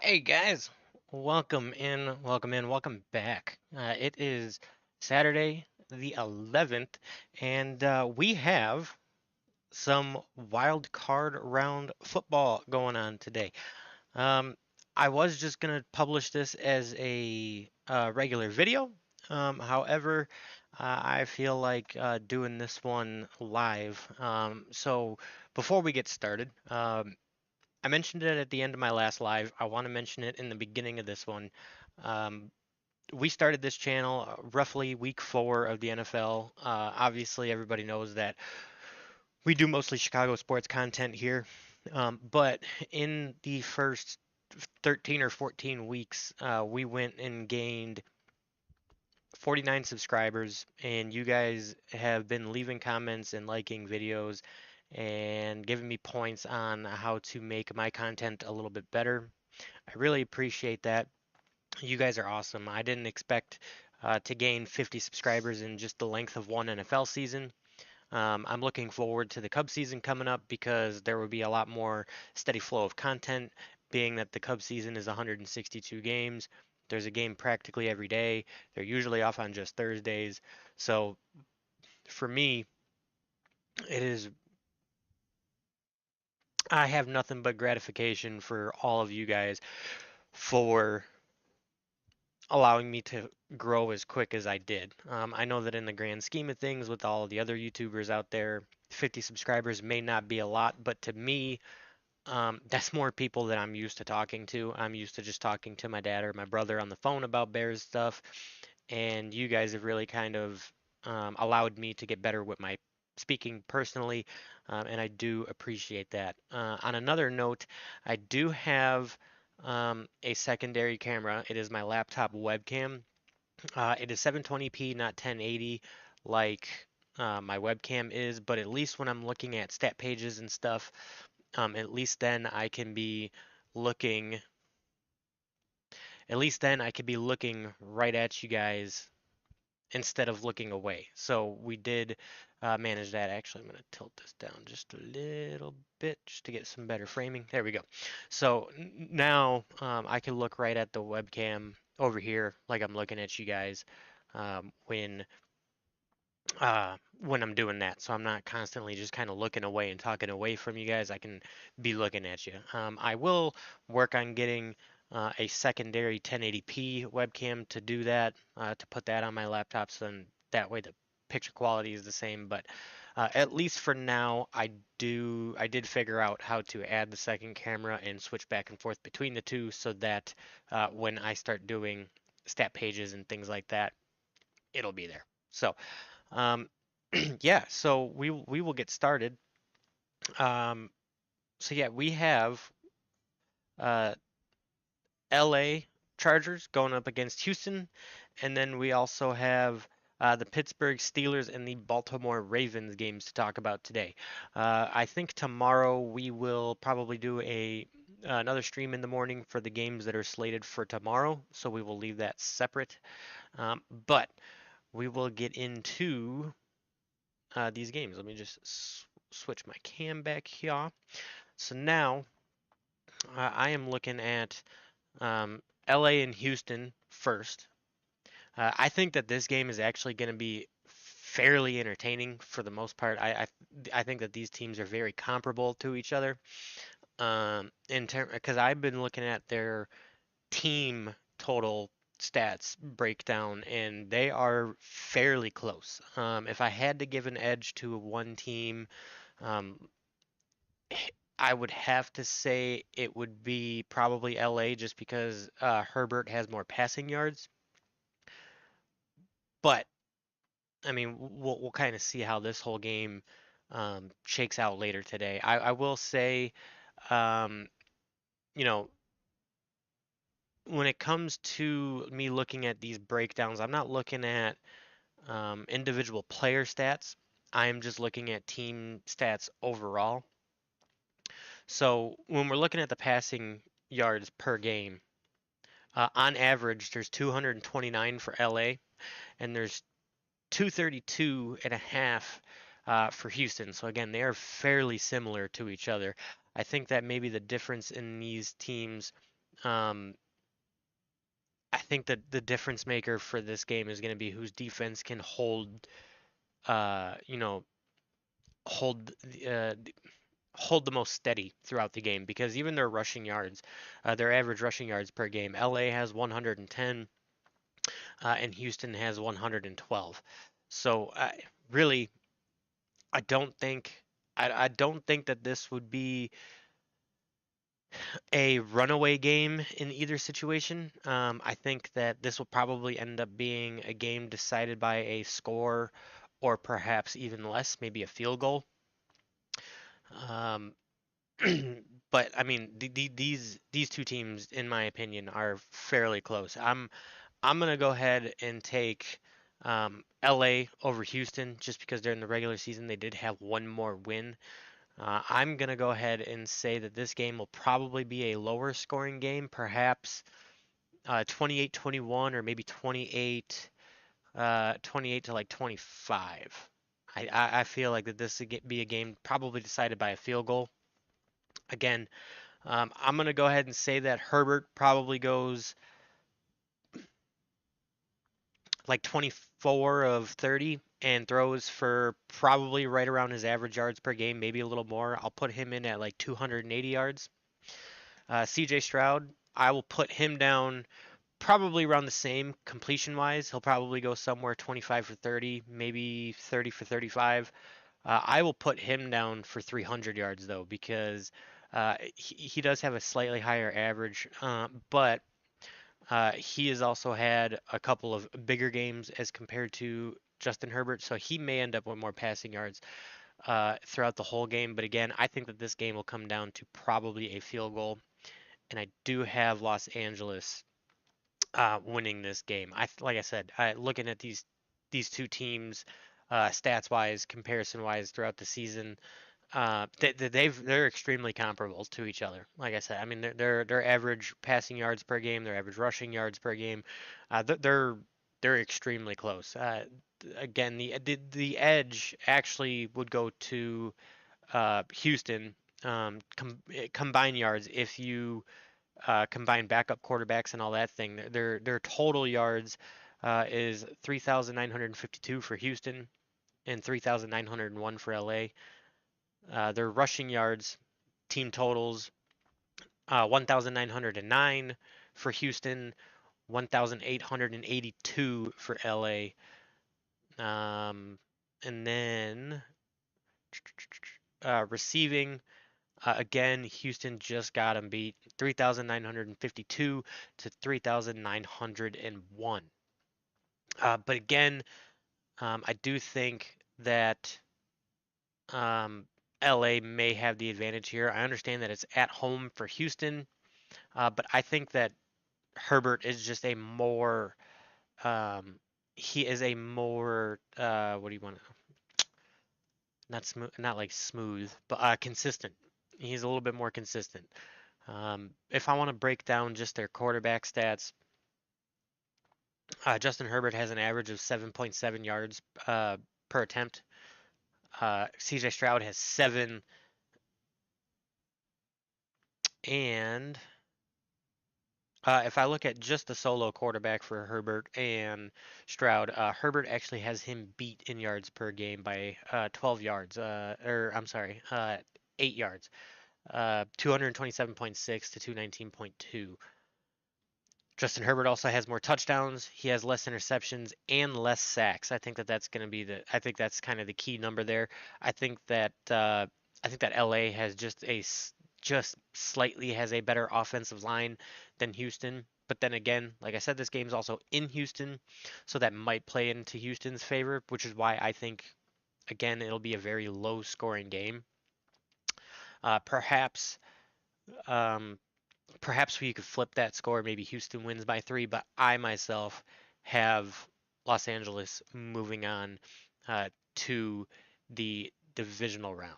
Hey guys, welcome back. It is Saturday the 11th, and we have some wild card round football going on today. Um, I was just gonna publish this as a regular video. However, I feel like doing this one live. So before we get started, I mentioned it at the end of my last live. I want to mention it in the beginning of this one. Um, we started this channel roughly week 4 of the NFL. Obviously, everybody knows that we do mostly Chicago sports content here. But in the first 13 or 14 weeks, we went and gained 49 subscribers, and you guys have been leaving comments and liking videos and giving me points on how to make my content a little bit better. I really appreciate that. You guys are awesome. I didn't expect to gain 50 subscribers in just the length of one NFL season. I'm looking forward to the Cub season coming up because there will be a lot more steady flow of content, being that the Cub season is 162 games. There's a game practically every day. They're usually off on just Thursdays. So for me, it is, I have nothing but gratification for all of you guys for allowing me to grow as quick as I did. I know that in the grand scheme of things, with all the other YouTubers out there, 50 subscribers may not be a lot, but to me, that's more people than I'm used to talking to. I'm used to just talking to my dad or my brother on the phone about Bears stuff, and you guys have really kind of allowed me to get better with my speaking personally, and I do appreciate that. On another note, I do have a secondary camera. It is my laptop webcam. It is 720p, not 1080 like my webcam is, but at least when I'm looking at stat pages and stuff, at least then I can be looking, at least then I could be looking right at you guys instead of looking away. So we did manage that. Actually, I'm going to tilt this down just a little bit just to get some better framing. There we go. So now I can look right at the webcam over here like I'm looking at you guys um, when when I'm doing that. So I'm not constantly just kind of looking away and talking away from you guys. I can be looking at you. I will work on getting a secondary 1080p webcam to do that, to put that on my laptop, so then that way the picture quality is the same. But at least for now, I did figure out how to add the second camera and switch back and forth between the two, so that when I start doing stat pages and things like that, it'll be there. So. Um, yeah, so we will get started. Um, so yeah, we have uh, LA Chargers going up against Houston, and then we also have the Pittsburgh Steelers and the Baltimore Ravens games to talk about today. I think tomorrow we will probably do a another stream in the morning for the games that are slated for tomorrow, so we will leave that separate. But we will get into these games. Let me just switch my cam back here. So now I am looking at LA and Houston first. I think that this game is actually going to be fairly entertaining for the most part. I think that these teams are very comparable to each other. In term because I've been looking at their team total stats breakdown, and they are fairly close. If I had to give an edge to one team, um, I would have to say it would be probably LA, just because Herbert has more passing yards. But I mean, we'll kind of see how this whole game shakes out later today. I will say, um, you know, when it comes to me looking at these breakdowns, I'm not looking at individual player stats. I am just looking at team stats overall. So when we're looking at the passing yards per game, on average, there's 229 for LA, and there's 232 and a half for Houston. So again, they are fairly similar to each other. I think that maybe the difference in these teams Um, I think that the difference maker for this game is going to be whose defense can hold, you know, hold hold the most steady throughout the game because even their rushing yards, their average rushing yards per game, LA has 110 and Houston has 112. So really, I don't think I don't think that this would be a runaway game in either situation. I think that this will probably end up being a game decided by a score or perhaps even less, maybe a field goal. Um, but I mean, these two teams, in my opinion, are fairly close. I'm gonna go ahead and take LA over Houston just because during the regular season they did have one more win. I'm gonna go ahead and say that this game will probably be a lower scoring game, perhaps 28-21 or maybe 28 to like 25. I feel like that this would be a game probably decided by a field goal. Again, I'm going to go ahead and say that Herbert probably goes like 24 of 30 and throws for probably right around his average yards per game, maybe a little more. I'll put him in at like 280 yards. CJ Stroud, I will put him down probably around the same completion wise. He'll probably go somewhere 25 for 30, maybe 30 for 35. I will put him down for 300 yards though, because he does have a slightly higher average, but he has also had a couple of bigger games as compared to Justin Herbert, so he may end up with more passing yards throughout the whole game. But again, I think that this game will come down to probably a field goal, and I do have Los Angeles winning this game. Like I said, looking at these two teams, stats wise, comparison wise throughout the season, they're extremely comparable to each other. Like I said, I mean their average passing yards per game, their average rushing yards per game, they're extremely close. Again, the edge actually would go to Houston combined yards if you combine backup quarterbacks and all that thing. Their total yards is 3,952 for Houston and 3,901 for LA. Their rushing yards, team totals, 1,909 for Houston, 1,882 for LA. And then receiving, again, Houston just got them beat 3,952 to 3,901. But again, I do think that LA may have the advantage here. I understand that it's at home for Houston, but I think that Herbert is just a more he is a more what do you want to not smooth, not like smooth, but consistent. He's a little bit more consistent. If I want to break down just their quarterback stats, Justin Herbert has an average of 7.7 yards per attempt. CJ Stroud has 7, and if I look at just the solo quarterback for Herbert and Stroud, Herbert actually has him beat in yards per game by 12 yards, or I'm sorry, 8 yards, 227.6 to 219.2. Justin Herbert also has more touchdowns. He has less interceptions and less sacks. I think that that's going to be the. I think that's kind of the key number there. I think that LA has just slightly has a better offensive line than Houston. But then again, like I said, this game's also in Houston, so that might play into Houston's favor, which is why I think again it'll be a very low scoring game. Perhaps um, perhaps we could flip that score. Maybe Houston wins by 3, but I myself have Los Angeles moving on to the divisional round.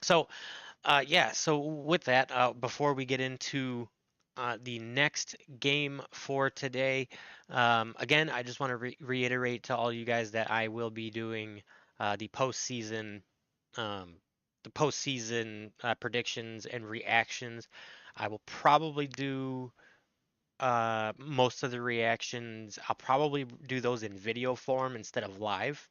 So, yeah, so with that, before we get into the next game for today, again, I just want to reiterate to all you guys that I will be doing the postseason um, predictions and reactions. I will probably do most of the reactions. I'll probably do those in video form instead of live.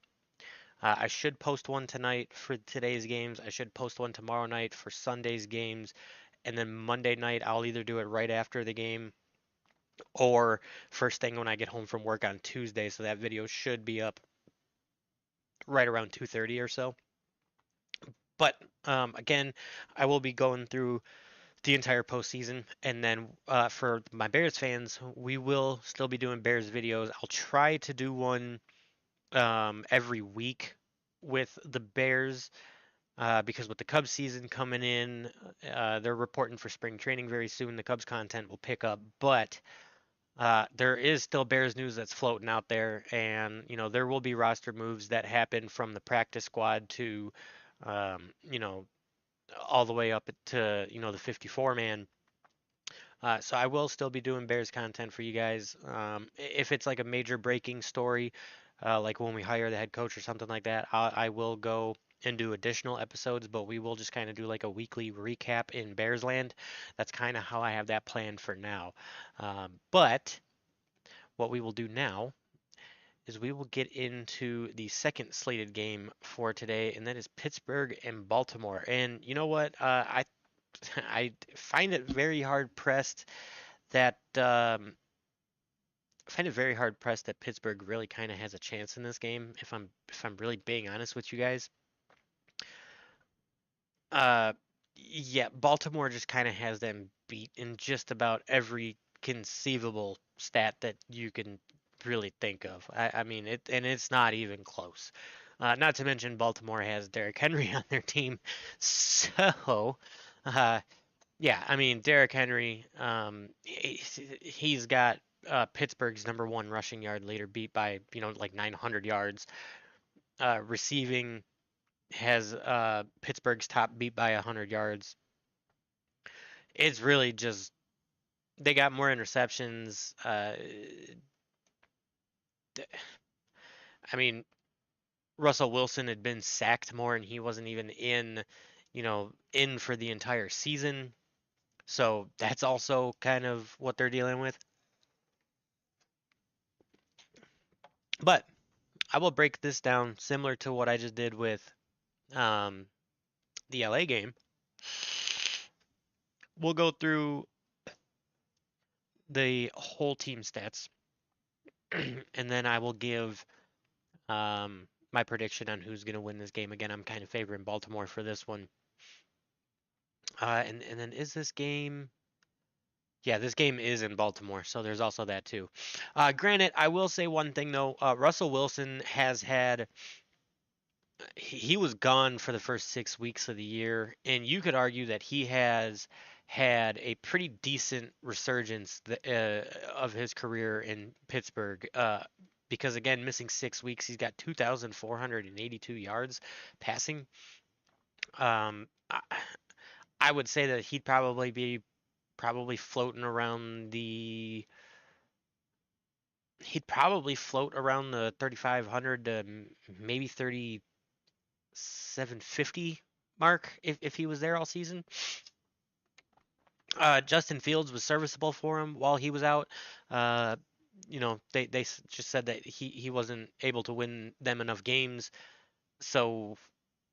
I should post one tonight for today's games. I should post one tomorrow night for Sunday's games. And then Monday night, I'll either do it right after the game or first thing when I get home from work on Tuesday. So that video should be up right around 2:30 or so. But again, I will be going through the entire postseason, and then for my Bears fans, we will still be doing Bears videos. I'll try to do one every week with the Bears because with the Cubs season coming in, they're reporting for spring training very soon. The Cubs content will pick up, but there is still Bears news that's floating out there, and there will be roster moves that happen from the practice squad to, all the way up to the 54 man. So I will still be doing Bears content for you guys. If it's like a major breaking story, like when we hire the head coach or something like that, I will go and do additional episodes, but we will just kind of do like a weekly recap in Bears Land. That's kind of how I have that planned for now. But what we will do now is we will get into the second slated game for today, and that is Pittsburgh and Baltimore. And you know what? I find it very hard pressed that Pittsburgh really kind of has a chance in this game. If I'm really being honest with you guys, uh, yeah, Baltimore just kind of has them beat in just about every conceivable stat that you can really think of. I mean it, and it's not even close. Not to mention Baltimore has Derrick Henry on their team, so. Uh, Yeah, I mean Derrick Henry, he's got Pittsburgh's number one rushing yard leader beat by like 900 yards. Receiving has Pittsburgh's top beat by 100 yards. It's really just they got more interceptions. I mean Russell Wilson had been sacked more, and he wasn't even in for the entire season. So that's also kind of what they're dealing with. But I will break this down similar to what I just did with um, the LA game. We'll go through the whole team stats, and then I will give my prediction on who's going to win this game. Again, I'm kind of favoring Baltimore for this one. And then is this game? Yeah, this game is in Baltimore, so there's also that too. Granted, I will say one thing though. Russell Wilson has had he was gone for the first 6 weeks of the year, and you could argue that he has had a pretty decent resurgence of his career in Pittsburgh. Because again, missing 6 weeks, he's got 2,482 yards passing. I would say that he'd probably be floating around the he'd probably float around the 3,500 to maybe 3,750 mark if he was there all season. Justin Fields was serviceable for him while he was out. Uh, they just said that he wasn't able to win them enough games. So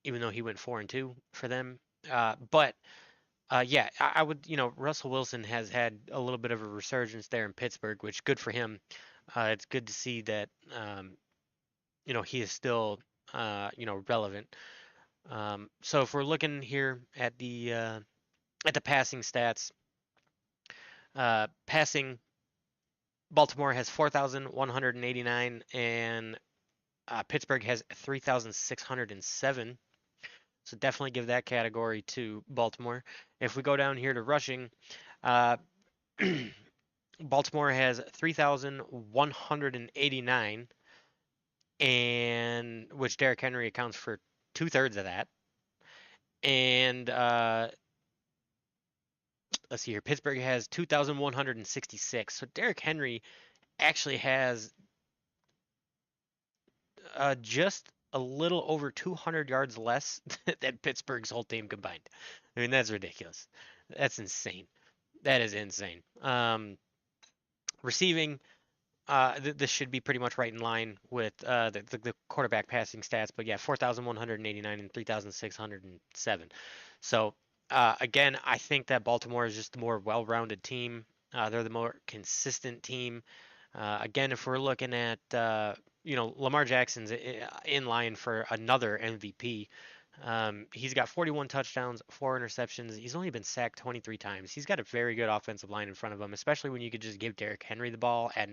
even though he went 4-2 for them, but yeah, I would Russell Wilson has had a little bit of a resurgence there in Pittsburgh, which good for him. It's good to see that he is still relevant. So if we're looking here at the passing stats, passing Baltimore has 4,189 and Pittsburgh has 3,607. So definitely give that category to Baltimore. If we go down here to rushing, uh, Baltimore has 3,189, and which Derrick Henry accounts for 2/3 of that. And let's see here, Pittsburgh has 2,166. So Derrick Henry actually has just a little over 200 yards less than Pittsburgh's whole team combined. I mean, that's ridiculous. That's insane. That is insane. Receiving, this should be pretty much right in line with the quarterback passing stats. But yeah, 4,189 and 3,607. So again, I think that Baltimore is just the more well-rounded team. They're the more consistent team. Again, if we're looking at Lamar Jackson's in line for another MVP. He's got 41 touchdowns, 4 interceptions. He's only been sacked 23 times. He's got a very good offensive line in front of him, especially when you could just give Derrick Henry the ball at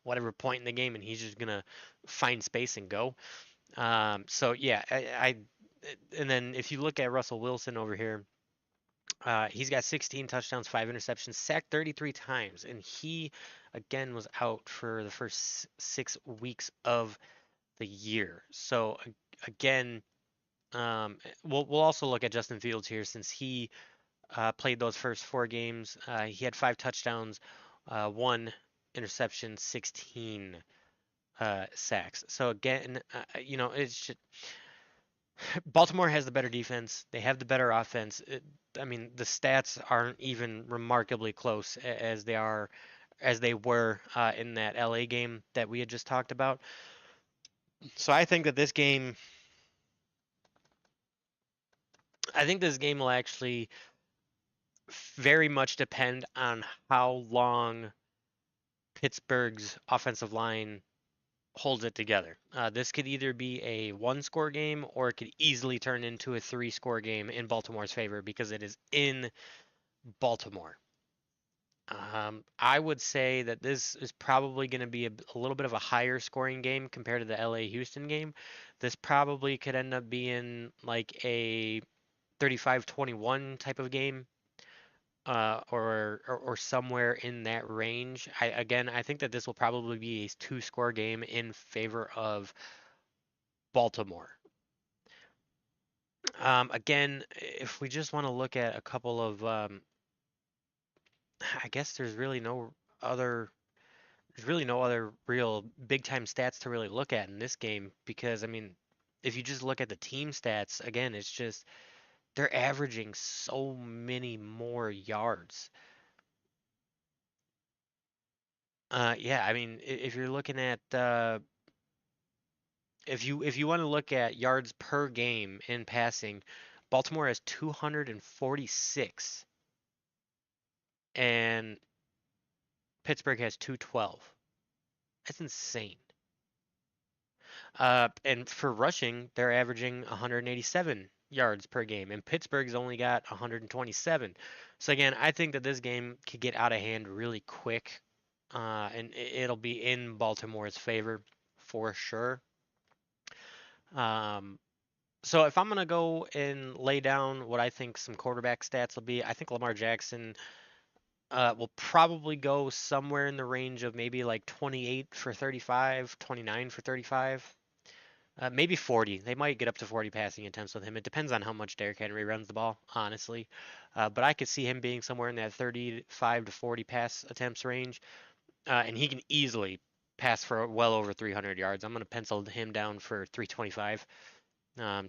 whatever point in the game, and he's just gonna find space and go. So yeah, and then if you look at Russell Wilson over here, he's got 16 touchdowns, 5 interceptions, sacked 33 times, and he again was out for the first 6 weeks of the year. So again, we'll also look at Justin Fields here since he played those first 4 games. He had 5 touchdowns, 1 interception, 16 sacks. So again, it's just, Baltimore has the better defense. They have the better offense. I mean, the stats aren't even remarkably close as they were in that LA game that we had just talked about. So I think this game will actually very much depend on how long Pittsburgh's offensive line holds it together. This could either be a 1 score game or it could easily turn into a 3 score game in Baltimore's favor because it is in Baltimore. I would say that this is probably going to be a little bit of a higher scoring game compared to the LA Houston game. This probably could end up being like a 35-21 type of game, or somewhere in that range. I think that this will probably be a 2 score game in favor of Baltimore. Again, if we just want to look at a couple of, I guess other there's really no other real big time stats to really look at in this game because I mean, if you just look at the team stats, again, it's just they're averaging so many more yards. Yeah, I mean, if you're looking at if you want to look at yards per game in passing, Baltimore has 246 and Pittsburgh has 212. That's insane. And for rushing, they're averaging 187 yards per game, and Pittsburgh's only got 127. So again, I think that this game could get out of hand really quick, and it'll be in Baltimore's favor for sure. Um, so if I'm gonna go and lay down what I think some quarterback stats will be, I think Lamar Jackson will probably go somewhere in the range of maybe like 28 for 35, 29 for 35. Maybe 40. They might get up to 40 passing attempts with him. It depends on how much Derrick Henry runs the ball, honestly. But I could see him being somewhere in that 35 to 40 pass attempts range. And he can easily pass for well over 300 yards. I'm going to pencil him down for 325.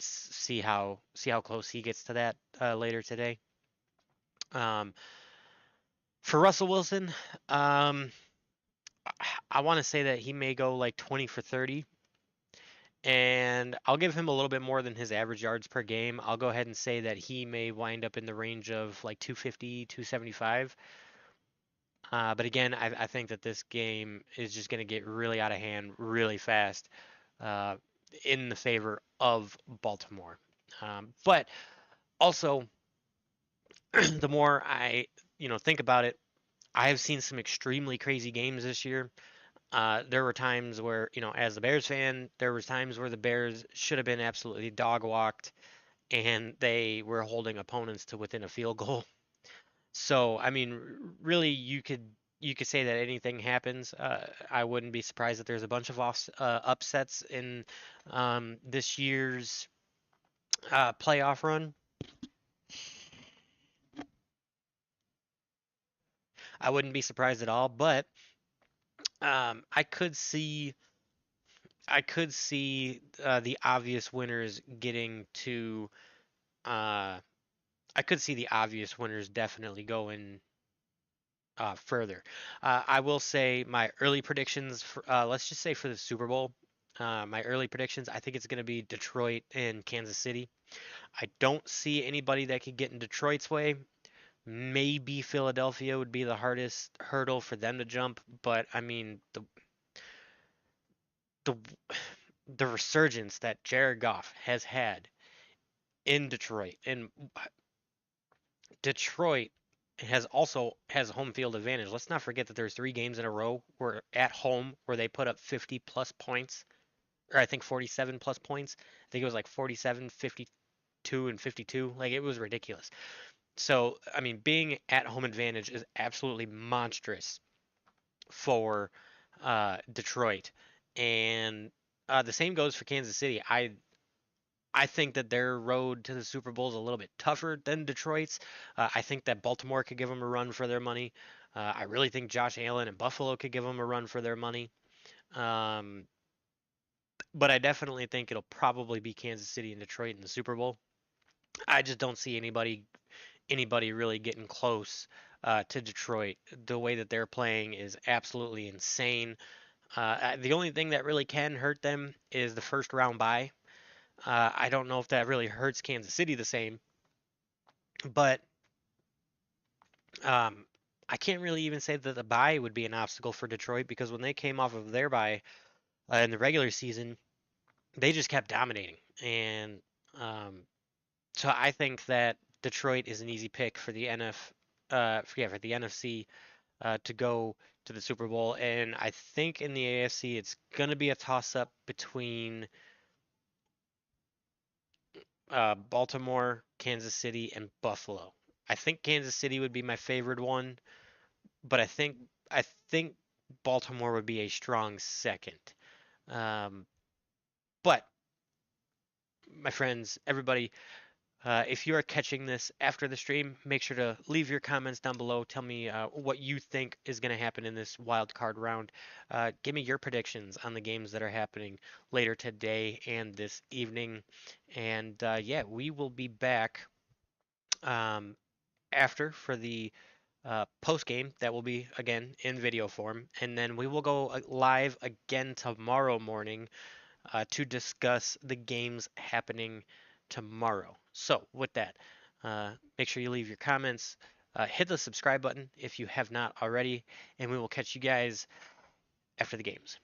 See how close he gets to that later today. Um, for Russell Wilson, um, I want to say that he may go like 20 for 30. And I'll give him a little bit more than his average yards per game. I'll go ahead and say that he may wind up in the range of like 250, 275. But again, I think that this game is just going to get really out of hand really fast uh, in the favor of Baltimore. But also, the more I think about it, I have seen some extremely crazy games this year. There were times where, as a Bears fan, there was times where the Bears should have been absolutely dog walked, and they were holding opponents to within a field goal. So, I mean, really, you could say that anything happens. I wouldn't be surprised that there's a bunch of upsets in this year's playoff run. I wouldn't be surprised at all, but I could see the obvious winners getting to. Uh, I could see the obvious winners definitely going. further. I will say my early predictions for, let's just say for the Super Bowl. My early predictions, I think it's going to be Detroit and Kansas City. I don't see anybody that could get in Detroit's way. Maybe Philadelphia would be the hardest hurdle for them to jump, but I mean the the resurgence that Jared Goff has had in Detroit, and Detroit has home field advantage. Let's not forget that there's 3 games in a row where at home where they put up 50 plus points, or I think 47 plus points. I think it was like 47, 52, and 52. Like it was ridiculous. So, I mean, being at home advantage is absolutely monstrous for Detroit. And the same goes for Kansas City. I think that their road to the Super Bowl is a little bit tougher than Detroit's. I think that Baltimore could give them a run for their money. I really think Josh Allen and Buffalo could give them a run for their money. Um, but I definitely think it'll probably be Kansas City and Detroit in the Super Bowl. I just don't see anybody really getting close to Detroit. The way that they're playing is absolutely insane. The only thing that really can hurt them is the first round bye. I don't know if that really hurts Kansas City the same, but um, I can't really even say that the bye would be an obstacle for Detroit because when they came off of their bye in the regular season, they just kept dominating. And um, so I think that Detroit is an easy pick for the for the NFC to go to the Super Bowl. And I think in the AFC, it's going to be a toss up between Baltimore, Kansas City, and Buffalo. I think Kansas City would be my favorite one, but I think Baltimore would be a strong second. Um, but my friends, everybody, if you are catching this after the stream, make sure to leave your comments down below. Tell me what you think is going to happen in this wild card round. Give me your predictions on the games that are happening later today and this evening. And yeah, we will be back um, after for the post game that will be again in video form, and then we will go live again tomorrow morning to discuss the games happening tomorrow. So with that, make sure you leave your comments, hit the subscribe button if you have not already, and we will catch you guys after the games.